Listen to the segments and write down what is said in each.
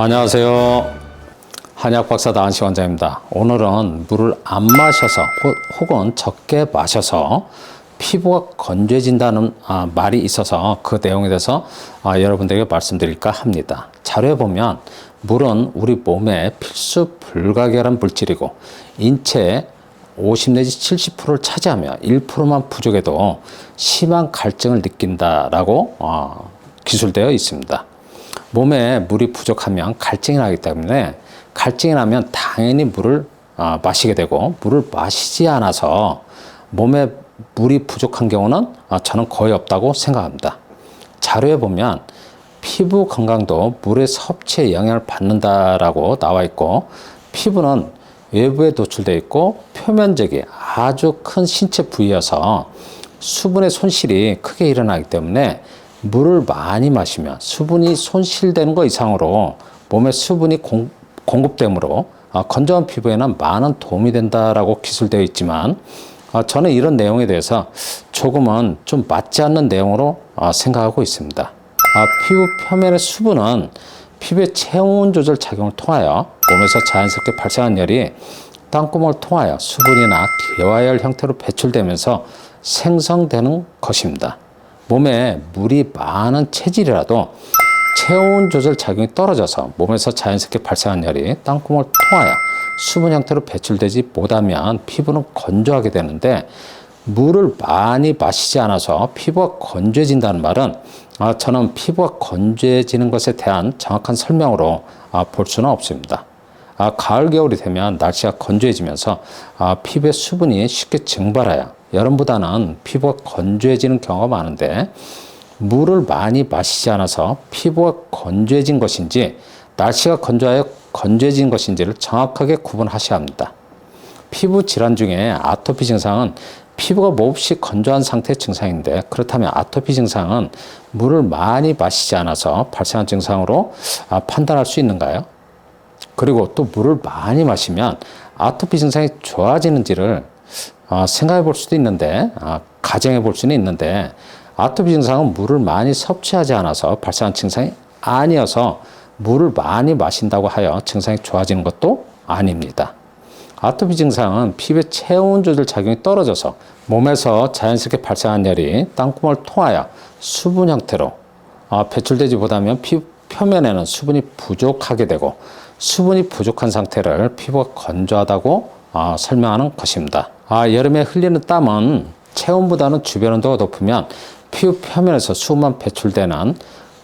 안녕하세요. 한약박사 나은식 원장입니다. 오늘은 물을 안 마셔서 혹은 적게 마셔서 피부가 건조해진다는 말이 있어서 그 내용에 대해서 여러분들에게 말씀드릴까 합니다. 자료에 보면 물은 우리 몸의 필수 불가결한 물질이고 인체의 50 내지 70%를 차지하며 1%만 부족해도 심한 갈증을 느낀다라고 기술되어 있습니다. 몸에 물이 부족하면 갈증이 나기 때문에 갈증이 나면 당연히 물을 마시게 되고, 물을 마시지 않아서 몸에 물이 부족한 경우는 저는 거의 없다고 생각합니다. 자료에 보면 피부 건강도 물의 섭취에 영향을 받는다라고 나와 있고, 피부는 외부에 노출되어 있고 표면적이 아주 큰 신체 부위여서 수분의 손실이 크게 일어나기 때문에 물을 많이 마시면 수분이 손실되는 것 이상으로 몸에 수분이 공급되므로 건조한 피부에는 많은 도움이 된다라고 기술되어 있지만, 저는 이런 내용에 대해서 조금은 좀 맞지 않는 내용으로 생각하고 있습니다. 피부 표면의 수분은 피부의 체온 조절 작용을 통하여 몸에서 자연스럽게 발생한 열이 땀구멍을 통하여 수분이나 개화열 형태로 배출되면서 생성되는 것입니다. 몸에 물이 많은 체질이라도 체온 조절 작용이 떨어져서 몸에서 자연스럽게 발생한 열이 땀구멍을 통하여 수분 형태로 배출되지 못하면 피부는 건조하게 되는데, 물을 많이 마시지 않아서 피부가 건조해진다는 말은 저는 피부가 건조해지는 것에 대한 정확한 설명으로 볼 수는 없습니다. 가을, 겨울이 되면 날씨가 건조해지면서 피부의 수분이 쉽게 증발하여 여름보다는 피부가 건조해지는 경우가 많은데, 물을 많이 마시지 않아서 피부가 건조해진 것인지 날씨가 건조하여 건조해진 것인지를 정확하게 구분하셔야 합니다. 피부 질환 중에 아토피 증상은 피부가 몹시 건조한 상태의 증상인데, 그렇다면 아토피 증상은 물을 많이 마시지 않아서 발생한 증상으로 판단할 수 있는가요? 그리고 또 물을 많이 마시면 아토피 증상이 좋아지는지를 생각해 볼 수도 있는데, 가정해 볼 수는 있는데, 아토피 증상은 물을 많이 섭취하지 않아서 발생한 증상이 아니어서 물을 많이 마신다고 하여 증상이 좋아지는 것도 아닙니다. 아토피 증상은 피부의 체온 조절 작용이 떨어져서 몸에서 자연스럽게 발생한 열이 땀구멍을 통하여 수분 형태로 배출되지 못하면 피부 표면에는 수분이 부족하게 되고, 수분이 부족한 상태를 피부가 건조하다고 설명하는 것입니다. 여름에 흘리는 땀은 체온보다는 주변 온도가 높으면 피부 표면에서 수분만 배출되는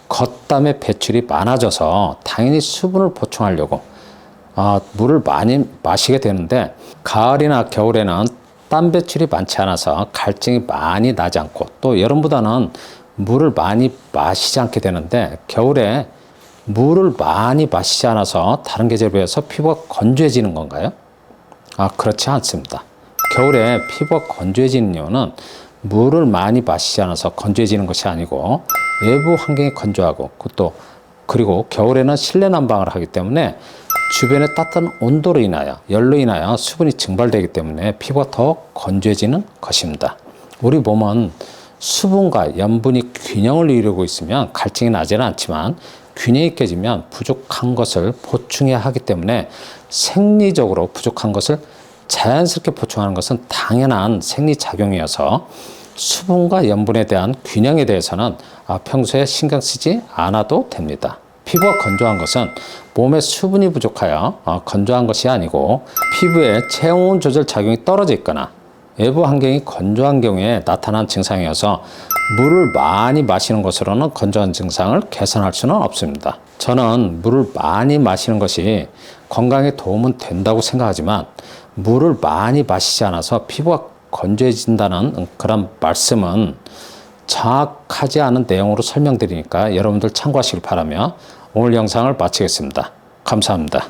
겉땀의 배출이 많아져서 당연히 수분을 보충하려고 물을 많이 마시게 되는데, 가을이나 겨울에는 땀 배출이 많지 않아서 갈증이 많이 나지 않고, 또 여름보다는 물을 많이 마시지 않게 되는데, 겨울에 물을 많이 마시지 않아서 다른 계절에 비해서 피부가 건조해지는 건가요? 그렇지 않습니다. 겨울에 피부가 건조해지는 이유는 물을 많이 마시지 않아서 건조해지는 것이 아니고, 외부 환경이 건조하고, 그리고 겨울에는 실내 난방을 하기 때문에 주변의 따뜻한 온도로 인하여, 열로 인하여 수분이 증발되기 때문에 피부가 더 건조해지는 것입니다. 우리 몸은 수분과 염분이 균형을 이루고 있으면 갈증이 나지는 않지만, 균형이 깨지면 부족한 것을 보충해야 하기 때문에 생리적으로 부족한 것을 자연스럽게 보충하는 것은 당연한 생리작용이어서 수분과 염분에 대한 균형에 대해서는 평소에 신경 쓰지 않아도 됩니다. 피부가 건조한 것은 몸에 수분이 부족하여 건조한 것이 아니고, 피부의 체온 조절 작용이 떨어져 있거나 외부 환경이 건조한 경우에 나타난 증상이어서 물을 많이 마시는 것으로는 건조한 증상을 개선할 수는 없습니다. 저는 물을 많이 마시는 것이 건강에 도움은 된다고 생각하지만, 물을 많이 마시지 않아서 피부가 건조해진다는 그런 말씀은 정확하지 않은 내용으로 설명드리니까 여러분들 참고하시길 바라며 오늘 영상을 마치겠습니다. 감사합니다.